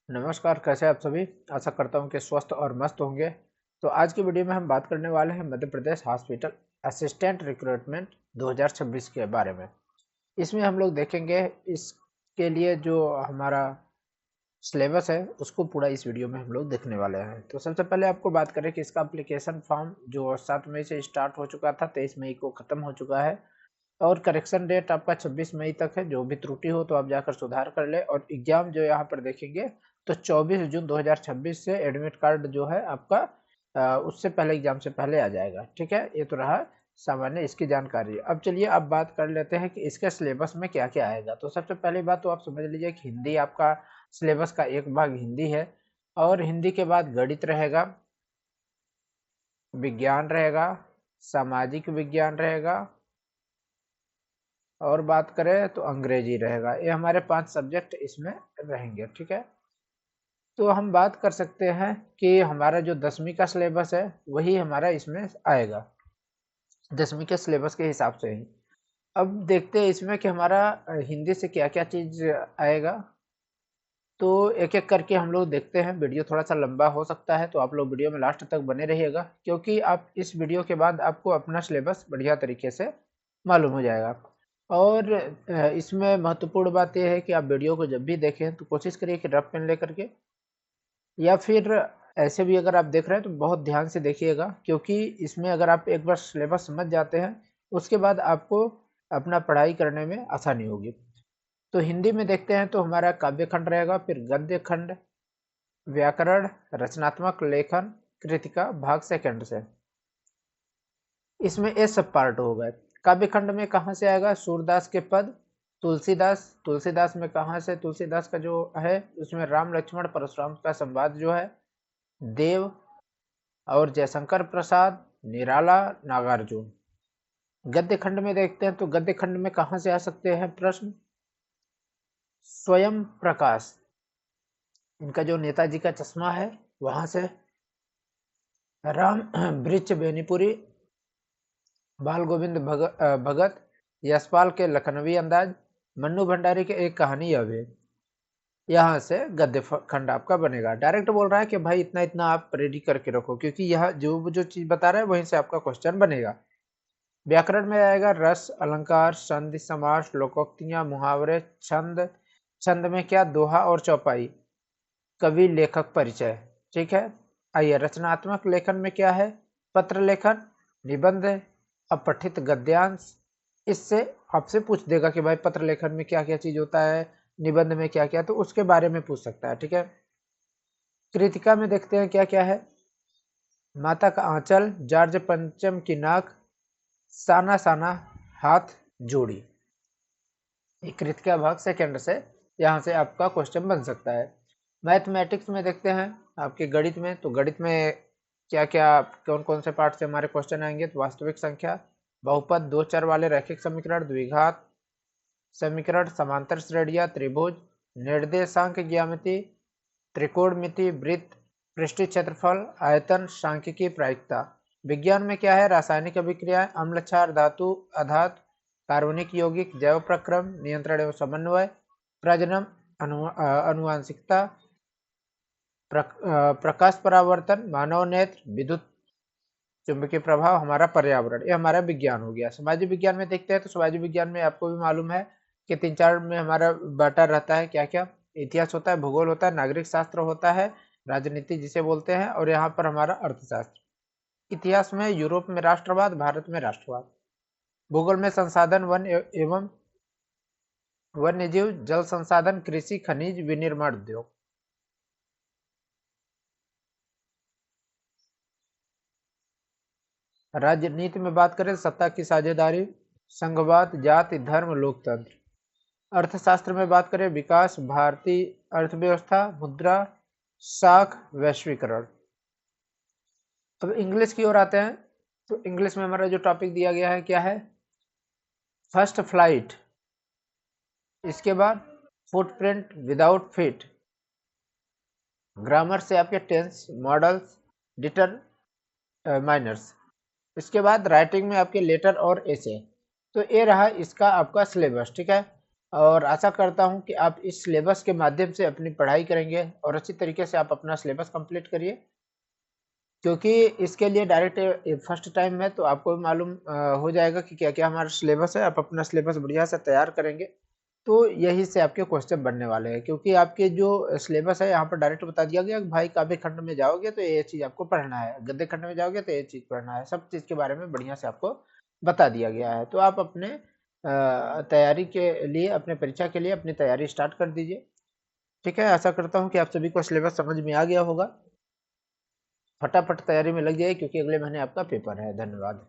नमस्कार, कैसे हैं आप सभी। आशा करता हूं कि स्वस्थ और मस्त होंगे। तो आज की वीडियो में हम बात करने वाले हैं Madhya Pradesh hospital assistant recruitment 2026 के बारे में। इसमें हम लोग देखेंगे इसके लिए जो हमारा सिलेबस है उसको पूरा इस वीडियो में हम लोग देखने वाले हैं। तो सबसे पहले आपको बात करें कि इसका एप्लीकेशन फॉर्म जो 7 मई से स्टार्ट हो चुका था, 23 मई को ख़त्म हो चुका है और करेक्शन डेट आपका 26 मई तक है। जो भी त्रुटि हो तो आप जाकर सुधार कर ले। और एग्जाम जो यहाँ पर देखेंगे तो 24 जून 2026 से एडमिट कार्ड जो है आपका उससे पहले एग्जाम से पहले आ जाएगा। ठीक है, ये तो रहा सामान्य इसकी जानकारी। अब चलिए अब बात कर लेते हैं कि इसके सिलेबस में क्या क्या आएगा। तो सबसे पहली बात तो आप समझ लीजिए कि हिंदी आपका सिलेबस का एक भाग हिंदी है और हिंदी के बाद गणित रहेगा, विज्ञान रहेगा, सामाजिक विज्ञान रहेगा और बात करें तो अंग्रेजी रहेगा। ये हमारे 5 सब्जेक्ट इसमें रहेंगे। ठीक है, तो हम बात कर सकते हैं कि हमारा जो 10वीं का सिलेबस है वही हमारा इसमें आएगा, 10वीं के सिलेबस के हिसाब से ही। अब देखते हैं इसमें कि हमारा हिंदी से क्या क्या चीज़ आएगा। तो एक एक करके हम लोग देखते हैं। वीडियो थोड़ा सा लंबा हो सकता है तो आप लोग वीडियो में लास्ट तक बने रहिएगा, क्योंकि आप इस वीडियो के बाद आपको अपना सिलेबस बढ़िया तरीके से मालूम हो जाएगा। और इसमें महत्वपूर्ण बात यह है कि आप वीडियो को जब भी देखें तो कोशिश करिए कि रफ पेन लेकर के, या फिर ऐसे भी अगर आप देख रहे हैं तो बहुत ध्यान से देखिएगा, क्योंकि इसमें अगर आप एक बार सिलेबस समझ जाते हैं उसके बाद आपको अपना पढ़ाई करने में आसानी होगी। तो हिंदी में देखते हैं तो हमारा काव्य खंड रहेगा, फिर गद्य खंड, व्याकरण, रचनात्मक लेखन, कृतिका भाग सेकंड से। इसमें ये सब पार्ट हो गए। काव्य खंड में कहाँ से आएगा? सूरदास के पद, तुलसीदास। तुलसीदास में कहाँ से? तुलसीदास का जो है उसमें राम लक्ष्मण परशुराम का संवाद जो है, देव और जयशंकर प्रसाद, निराला, नागार्जुन। गद्य खंड में देखते हैं तो गद्य खंड में कहाँ से आ सकते हैं प्रश्न? स्वयं प्रकाश, इनका जो नेताजी का चश्मा है वहां से, राम वृक्ष बेनीपुरी, बाल गोविंद भगत, यशपाल के लखनवी अंदाज, मन्नू भंडारी के एक कहानी अभी, यहाँ से गद्य खंड आपका बनेगा। डायरेक्ट बोल रहा है कि भाई इतना इतना आप रेडी करके रखो, क्योंकि यह जो जो चीज बता रहा है वहीं से आपका क्वेश्चन बनेगा। व्याकरण में आएगा रस, अलंकार, संधि, समास, लोकोक्तियां, मुहावरे, छंद। छंद में क्या? दोहा और चौपाई, कवि लेखक परिचय। ठीक है, आइए रचनात्मक लेखन में क्या है? पत्र लेखन, निबंध, अपठित गद्यांश। इससे आपसे पूछ देगा कि भाई पत्र लेखन में क्या क्या चीज होता है, निबंध में क्या क्या, तो उसके बारे में पूछ सकता है। ठीक है, कृतिका में देखते हैं क्या क्या है। माता का आंचल, जार्ज पंचम की नाक, साना साना हाथ जोड़ी। ये कृतिका भाग सेकंड से यहाँ से आपका क्वेश्चन बन सकता है। मैथमेटिक्स में देखते हैं आपके गणित में, तो गणित में क्या क्या कौन कौन से पार्ट से हमारे क्वेश्चन आएंगे? तो वास्तविक संख्या, बहुपद, दो चर वाले रैखिक समीकरण, द्विघात समीकरण, समांतर श्रेणियां, त्रिभुज, निर्देशांक ज्यामिति, त्रिकोणमिति, वृत्त, पृष्ठीय क्षेत्रफल, आयतन, सांख्यिकी, प्रायिकता। विज्ञान में क्या है? रासायनिक अभिक्रियाएं, अम्ल क्षार, धातु अधातु, कार्बनिक यौगिक, जैव प्रक्रम, नियंत्रण एवं समन्वय, प्रजनन, अनुवांशिकता, प्रकाश परावर्तन, मानव नेत्र, विद्युत चुंबकीय प्रभाव, हमारा पर्यावरण। ये हमारा विज्ञान हो गया। सामाजिक विज्ञान में देखते हैं तो सामाजिक विज्ञान में आपको भी मालूम है कि 3-4 में हमारा बांटा रहता है। क्या क्या? इतिहास होता है, भूगोल होता है, नागरिक शास्त्र होता है, राजनीति जिसे बोलते हैं, और यहाँ पर हमारा अर्थशास्त्र। इतिहास में यूरोप में राष्ट्रवाद, भारत में राष्ट्रवाद। भूगोल में संसाधन, वन एवं वन्यजीव, जल संसाधन, कृषि, खनिज, विनिर्माण उद्योग। राजनीति में बात करें, सत्ता की साझेदारी, संघवाद, जाति, धर्म, लोकतंत्र। अर्थशास्त्र में बात करें, विकास, भारतीय अर्थव्यवस्था, मुद्रा, साख, वैश्वीकरण। अब इंग्लिश की ओर आते हैं तो इंग्लिश में हमारा जो टॉपिक दिया गया है क्या है? फर्स्ट फ्लाइट, इसके बाद फुटप्रिंट विदाउट फीट, ग्रामर से आपके टेंस, मॉडल्स, डिटर माइनर्स। इसके बाद राइटिंग में आपके लेटर और एसे। तो ये रहा इसका आपका सिलेबस। ठीक है, और आशा करता हूँ कि आप इस सिलेबस के माध्यम से अपनी पढ़ाई करेंगे और अच्छी तरीके से आप अपना सिलेबस कंप्लीट करिए, क्योंकि इसके लिए डायरेक्ट फर्स्ट टाइम में तो आपको भी मालूम हो जाएगा कि क्या क्या हमारा सिलेबस है। आप अपना सिलेबस बढ़िया से तैयार करेंगे तो यही से आपके क्वेश्चन बनने वाले हैं, क्योंकि आपके जो सिलेबस है यहाँ पर डायरेक्ट बता दिया गया कि भाई काव्य खंड में जाओगे तो ये चीज़ आपको पढ़ना है, गद्य खंड में जाओगे तो ये चीज़ पढ़ना है, सब चीज़ के बारे में बढ़िया से आपको बता दिया गया है। तो आप अपने तैयारी के लिए, अपने परीक्षा के लिए अपनी तैयारी स्टार्ट कर दीजिए। ठीक है, आशा करता हूँ कि आप सभी को सिलेबस समझ में आ गया होगा। फटाफट तैयारी में लग जाइए क्योंकि अगले महीने आपका पेपर है। धन्यवाद।